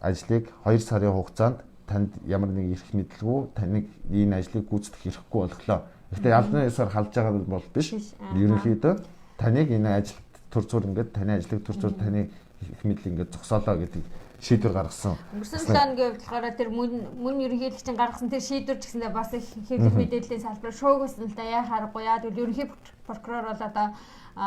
ажлыг 2 сарын хугацаанд танд ямар нэг эрх мэдлгүй таныг энэ ажлыг гүйцэтгэх хэрэггүй болголоо. Гэхдээ албаны ёсоор халж байгаа бол биш. Ерөнхийдөө таныг энэ ажил төр зур ингээд таны ажлыг төр зур таны эрх мэдэл ингээд зогсоолоо гэдэг шийдвэр гаргасан. Өнгөрсөн 7 хоногийн хувьд болохоор тэр мөн ерөнхийлөгчийн гаргасан тэр шийдвэр ч гэсэндээ бас их хэвлэх мэдээллийн салбар шуугсан л да яа харахгүй яа тэгвэл ерөнхий прокурор бол одоо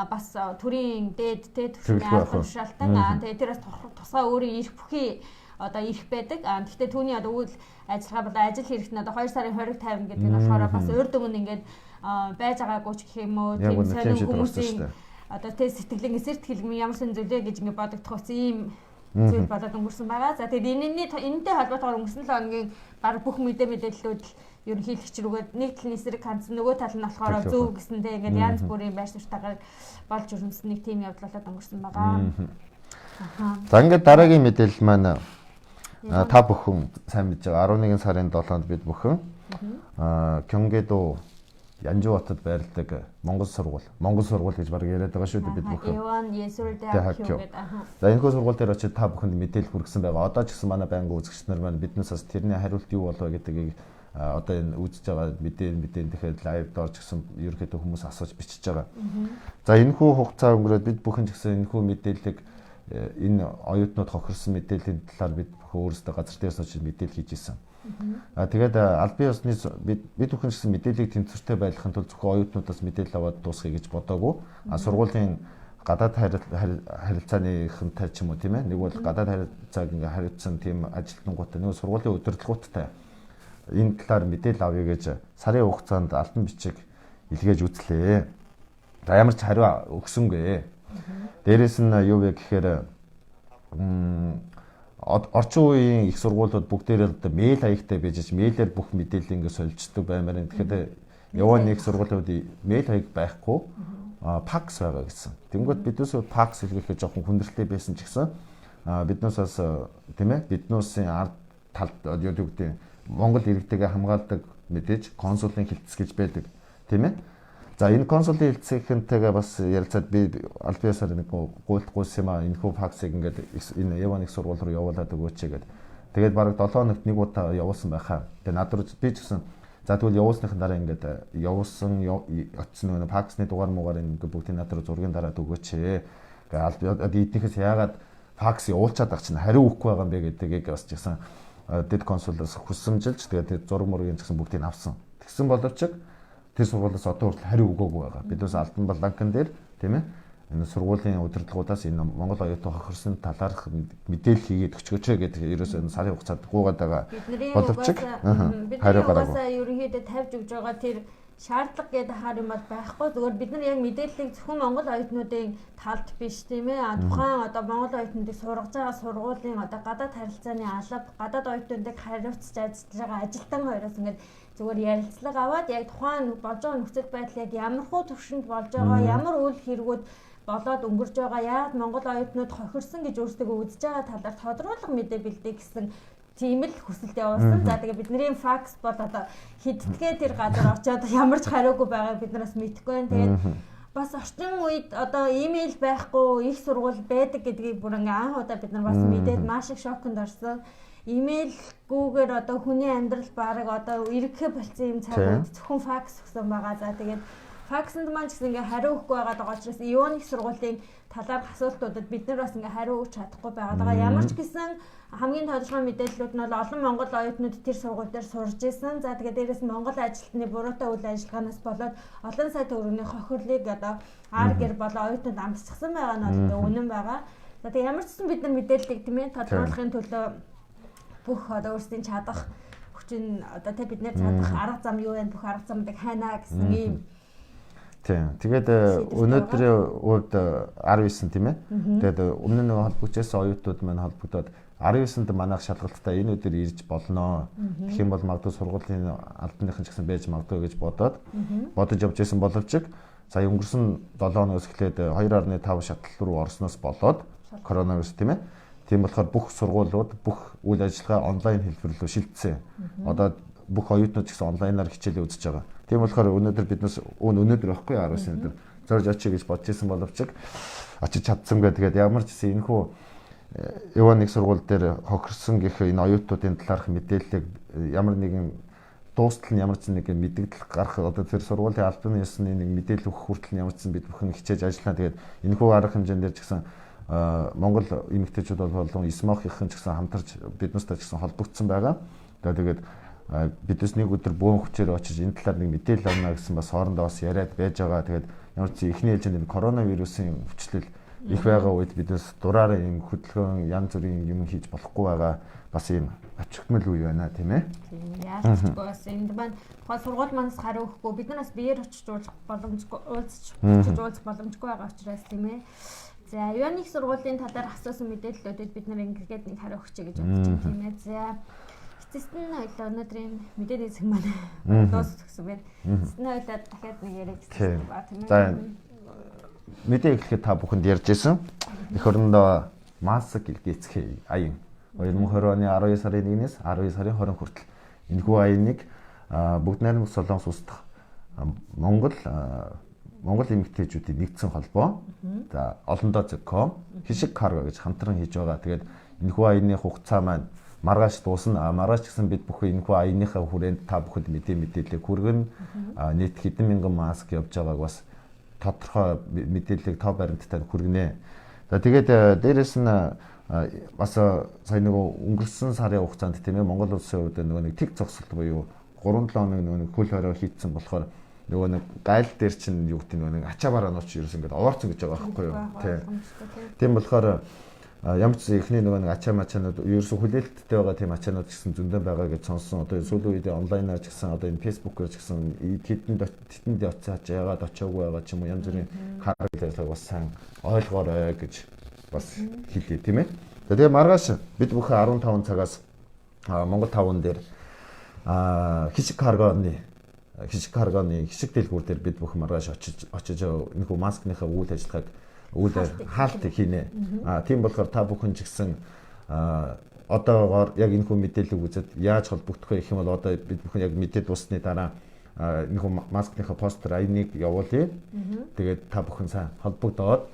бас төрийн дээд түвшний албан тушаалтан тэгээ тэр бас тусгай өөрийн эрх бүхий одоо ирэх байдаг. Гэхдээ түүний одоо үйл ажиллагаа бол ажил хэрэгт нь одоо 2 сарын 20-г тавина гэдэг нь болохоор бас урд өмнө ингээд байж байгаагүй ч гэх юм уу тийм сонин хүмүүсийн одоо тэ сэтгэлийн эсрэг хэлгэн ямар сон зүйлээ гэж ингээд бодогдох ус ийм зүйл болоод өнгөрсөн байгаа. За тэгээд энэтэй холбоотойгоор өнгөрсөн 7 хоногийн баг бүх мэдээлэлүүд ерөнхийлөгч рүүгээ нэг талын эсрэг хандсан нөгөө тал нь болохоор зөв гэсэндээ ингээд янз бүрийн байр суртаагаар болж өрнөсөн нэг тийм явдал болоод өнгөрсөн байгаа. За ингээд дараагийн мэдээлэл маань та бүхэн сайн мэдж байгаа 11 сарын 7-нд бид бүхэн Кёнгэдо Янжуутад байрладаг Монгол сургууль гэж баг яриад байгаа шүү дээ бид бүхэн. Яван Есүр дэхүү гэдэг. За энэ сургууль дээр очиж та бүхэнд мэдээлэл хүргэсэн байгаа. Одоо ч гэсэн манай байнгын үзэгч нар маань биднээс бас тэрний хариулт юу болов гэдгийг одоо энэ үзэж байгаа мэдээ тэгэхээр лайв доор ч гэсэн ерөөхдөө хүмүүс асууж бичиж байгаа. За энэхүү хугацаа өнгөрөөд бид бүхэн ч гэсэн энэхүү мэдээллийг энэ оюутнууд хохирсон мэдээллийн талаар бид бүхэн өөрсдөө газар дээрс очиж мэдээлэл хийж исэн. Тэгээд аль бие усны бид бүхэн гэсэн мэдээллийг тэнцвэртэй байлгахын тулд зөвхөн оюутнуудаас мэдээлэл аваад дуусгая гэж бодоагүй. Сургуулийн гадаад харилцааныхантай ч юм уу тийм ээ. Нэг бол гадаад харилцааг ингээ хариуцсан тийм ажилтнуудтай нэг сургуулийн удирдлагуудтай энэ талаар мэдээлэл авъя гэж сарын хугацаанд алтан бичиг илгээж үзлээ. За ямар ч хариу өгсөнгүй. Дээрээс нь юу вэ гэхээр орчин үеийн их сургуулиуд бүгдээрээ одоо мэйл хаягтай байж мэйлээр бүх мэдээлэл ингэ солилцдог баймаар. Тэгэхээр яваа нэг сургуулиуд мэйл хаяг байхгүй факс байгаа гэсэн. Тэнгүүд биднээс факс илгээхэд жоохон хүндрэлтэй байсан ч гэсэн биднээс бас тийм ээ биднээсийн ард талд юу гэдэг Монгол иргэдэгээ хамгаалдаг мэдээж консулын хилцс гэж байдаг тийм ээ. За энэ консулын хэлцээгэнтэйгээ бас ярилцаад би аль биесээр нэг гуйлтгүйс юм аа энэхүү факсыг ингээд энэ Яван их сургууль руу явуулаад өгөөч гэдэг. Тэгээд бараг 7 хоногт нэг удаа явуулсан байхаа. Тэгээд над руу би ч гэсэн за тэгвэл явуулсныхан дараа ингээд явуулсан очсон нэг факсны дугаар муугаар ингээд бүгдийн над руу зургийн дараад өгөөч. Тэгээд эднийхээс яагаад факс явуулчаад ах чинь хариу өгөхгүй байгаа юм бэ гэдгийг бас ч гэсэн дэд консулаас хүссэмжилж тэгээд зураг мургийн ч гэсэн бүгдийг авсан. Тэгсэн боловч тэр сургуулиас одоо хүртэл хариу өгөөгүй байгаа. Бидээс альбан бланкн дээр тийм ээ энэ сургуулийн удирдлагуудаас энэ Монгол оюутан хохирсон талаарх мэдээлэл хийгээд өчгөөч гэдэг ерөөсөө энэ сарын хугацаанд гуугаад байгаа боловч бидний угаасаа ерөнхийдөө тавьж өгж байгаа тэр шаардлага гэдэг хаар юм бол байхгүй. Зүгээр бид нар яг мэдээллийг зөвхөн Монгол оюутнуудын талд биш тийм ээ. Тухайн одоо Монгол оюутнуудыг сургаж байгаа сургуулийн одоо гадаад харилцааны алба, гадаад оюутнуудыг хариуцж ажиллаж байгаа ажилтан хоёроос ингээд зүгээр ярилцлага аваад яг тухайн болж байгаа нөхцөл байдал яг ямар хуу төвшөнд болж байгаа, ямар үйл хэрэгүүд болоод өнгөрж байгаа, яагаад Монгол оюутнууд хохирсон гэж өөрсдөө үзэж байгаа талаар тодруулах мэдээ бэлдээ гэсэн тийм л хүсэлт явуулсан. За тэгээ бидний факс бол одоо хиддгээ тэр газар очиод ямар ч хариугүй байгааг бид нараас мэдэхгүй байна. Тэгээд бас орчин үед одоо имэйл байхгүй их сургууль байдаг гэдгийг бүр ингээ анх удаа бид нар бас мэдээд маш их шоконд орсон. Имэйлгүйгээр одоо хүний амьдрал баг одоо ирэхэ болцсон юм цаг үед зөвхөн факс өгсөн байгаа. За тэгээд факсанд маань ч гэсэн ингээ хариу өгөхгүй байгаа даа учраас ионик сургуулийн талаарх асуултуудад бид нар бас ингээ хариу өгч чадахгүй байгаа. Ямар ч гэсэн хамгийн тодорхой мэдээллүүд нь бол олон монгол оюутнууд тэр сургууль дээр сурж исэн. За тэгээд дээрэс нь монгол ажилтны буруутай үйл ажиллагаанаас болоод олон сая төгрөгийн хохирлыг одоо ар гэр болоо оюутнууд амсчихсан байгаа нь бол үнэн байгаа. За тэгээд ямар ч гэсэн бид нар мэдээллийг тийм ээ тодруулахын төлөө бүх одоо өөрсдийн чадах хүчин одоо тэ бид нэр чадах арга зам юу вэ? Бүх арга замыг хайнаа гэсэн ийм. Тийм. Тэгээд өнөөдрийн үед 19 тийм ээ. Тэгээд өмнө нь холбогчээс оюутнууд маань холбогдоод 19-нд манайх шалгалттай энэ өдөр ирж болно. Тэгэх юм бол магадгүй сургуулийн албаныхан ч гэсэн байж магадгүй гэж бодож явж байсан боловч сая өнгөрсөн 7 хоногоос эхлээд 2.5 шатлал руу орсноос болоод коронавирус тийм ээ. Тийм болохоор бүх сургуулиуд бүх үйл ажиллагаа онлайн хэлбэр рүү шилжсэн. Одоо бүх оюутнууд ч гэсэн онлайнаар хичээлээ үзэж байгаа. Тийм болохоор өнөөдөр биднес өнөөдөр байхгүй 19 өдөр зорж очие гэж бодож исэн боловч очиж чадсангүй. Тэгээд ямар ч гэсэн энэхүү Иваник сургууль дээр хохирсон гэх энэ оюутнуудын талаарх мэдээллийг ямар нэгэн дуустал нь ямар ч нэг мэдээлэл гарах одоо тэр сургуулийн албаны ёсны нэг мэдээлэл өгөх хүртэл ямар ч бид бүхэн хичээж ажиллана. Тэгээд энэхүү арга хэмжээнд дээр ч гэсэн Монгол эмэгтэйчүүд болон ИСМОХ-ийн ч гэсэн хамтарч биднээстэй ч гэсэн холбогдсон байгаа. Тэгээд бидээс нэг өдөр бөөн хүчээр очиж энэ талаар нэг мэдээлэл авна гэсэн бас хоорондоо бас яриад байж байгаа. Тэгээд ямар ч ихний ээлжинд коронавирусын өвчлөл их байгаа үед биднээс дураараа юм хөдөлгөөн янз бүрийн юм хийж болохгүй байгаа. Бас ийм ачигтмал үе байна тийм ээ. Тийм яалтчгүй бас энд маань тухайн сургууль манаас хариу өгөхгүй бид нараас биеэр очиж уулзах боломжгүй уулзах боломжгүй байгаа учраас тийм ээ. За Ионик сургуулийн талаар асуусан мэдээллүүдэд бид нар ингээд нэг хариу өгчэй гэж бодож байна тийм ээ. За эцэст нь ойлоо өнөөдрийн мэдээний хэсэг маань дууссан байна. Эцэст нь ойлоо дахиад нэг яриаг хэлсэн ба тийм ээ. Мэдээ эхлэхэд та бүхэнд ярьж ирсэн. Эх орондоо маск илгээцгий аян 2020 оны 12 сарын 1-ээс 12 сарын 20 хүртэл энэхүү аяныг бүгд найрамд Солонгос улс дахь Монгол эмэгтэйчүүдийн нэгдсэн холбоо за олондоо.com хишиг карго гэж хамтран хийж байгаа. Тэгээд энэхүү аяны хугацаа маань маргааш дуусна. Маргааш гэсэн бид бүхэн энэхүү аяныхаа хүрээнд та бүхэнд мэдээллийг хүргэнэ. Нийт хэдэн мянган маск явж байгааг бас тодорхой мэдээллийг тоо баримттай хүргэнэ. За тэгээд дээрэс нь бас сая нөгөө өнгөрсөн сарын хугацаанд тийм ээ Монгол улсын хувьд нөгөө нэг тэг зогсолт буюу 3-7 хоног нөгөө хөл хорой хийцэн болохоор нөгөө нэг гайл дээр чинь юу гэдэг нөгөө нэг ачаа бараанууд ч ерөөс ингээд овоорцсон гэж байгаа байхгүй юу. Тийм болохоор ямар ч ихний нөгөө нэг ачаа мачаанууд ерөөсө хүлээлттэй байгаа тийм ачаанууд гэсэн зөндөө байгаа гэж сонссон. Одоо сүүлийн үед онлайнаар ч гэсэн одоо энэ фэйсбүүкээр ч гэсэн тэтэнд очиад яагаад очиагүй байгаа ч юм уу янз бүрийн харагддаг бас сайн ойлгоорой гэж бас хэлээ тийм ээ. Тэгээ маргааш бид бүхэн 15 цагаас Монгол 5 дээр хишиг каргоны хишиг дэлгүүр дээр бид бүхэн маргааш очиж энэхүү маскныхаа үйл ажиллагааг хаалт хийнэ. Тийм болохоор та бүхэн ч гэсэн одоогоор яг энэхүү мэдээллийг үзээд яаж холбогдох вэ гэх юм бол одоо бид бүхэн яг мэдээд дуусны дараа энэхүү маскныхаа постэр аяныг явуулъя. Тэгээд та бүхэн сайн холбогдоод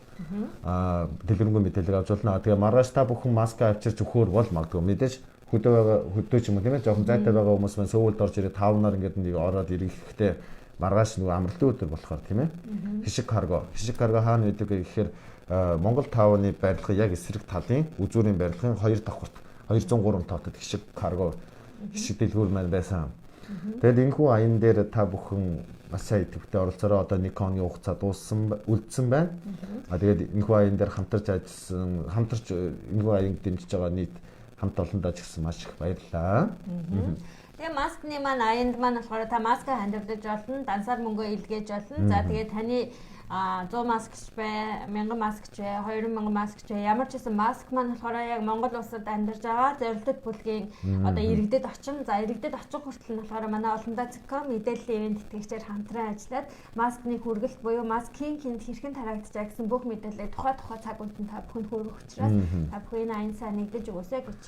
дэлгэрэнгүй мэдээлэл авч болно. Тэгээ маргааш та бүхэн маск авчирч өгөхөр бол магадгүй мэдээж хөдөө ч юм уу тийм ээ жоохон зайтай байгаа хүмүүс маань сөүлд орж ирээд таавнаар ингээд нэг ороод ирэхдээ маргааш нөгөө амралтын өдөр болохоор тийм ээ хишиг карго хаана байдаг гэхээр Монгол таавны барилгын яг эсрэг талын үзүүрийн барилгын 2 давхурт 203 тоотод хишиг карго хишиг дэлгүүр маань байсан. Тэгэд энэхүү аян дээр та бүхэн маш сайн идэвхтэй оролцоороо одоо 1 хоногийн хугацаа үлдсэн байна. Тэгээд энэхүү аян дээр хамтарч энэхүү аянд дэмжиж байгаа нийт хамт олондоо ч гэсэн маш их баярлалаа. Тэгээ маскны маань аянд маань болохоор та маска хандивдаж болно, дансаар мөнгөө илгээж болно. За тэгээд таны 100 маскч бай, 1000 маскч бай, 2000 маскч бай. Ямар ч гэсэн маск маань болохоор яг Монгол улсад амьдарч байгаа зорилттой бүлгийн одоо иргэдэд очин. За иргэдэд очих хүртэл нь болохоор манай олондоо цэком мэдээллийн ивент тэтгэгчээр хамтран ажиллаад маскны хүргэлт буюу маск хийн хэрхэн тараагдчихаа гэсэн бүх мэдээллийг тухай цаг үеийн та бүхэнд хүргэх учраас та бүхэн аян сайн нэгдэж өгөөсэй гэж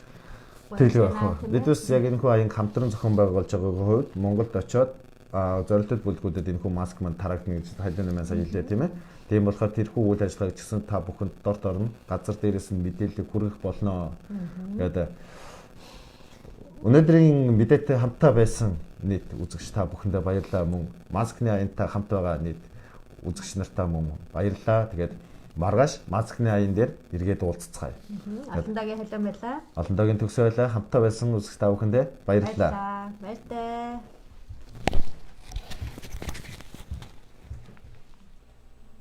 хэлэх байх. Бидээс яг энэхүү аян хамтран зохион байгуулж байгаагийн хувьд Монголд очиод зорилттой бүлгүүдэд энэхүү маск маань тараагдана гэж хайдан нэмээс хэллээ тийм ээ. Тийм болохоор тэрхүү үйл ажиллагааг гэсэн та бүхэнд дорд орно. Газар дээрээс нь мэдээлэл хүргэх болно. Тэгээд өнөөдрийн мэдээтэй хамтаа байсан нийт үзэгч та бүхэндээ баярлалаа. Мөн маскны аянтай хамт байгаа нийт үзэгч нартаа мөн баярлалаа. Тэгээд маргааш маскны аян дээр эргээд уулзцгаая. Олондоогийн хэлэн байлаа. Олондоогийн төгсөө байлаа. Хамтаа байсан үзэгч та бүхэндээ баярлалаа. Баярлалаа.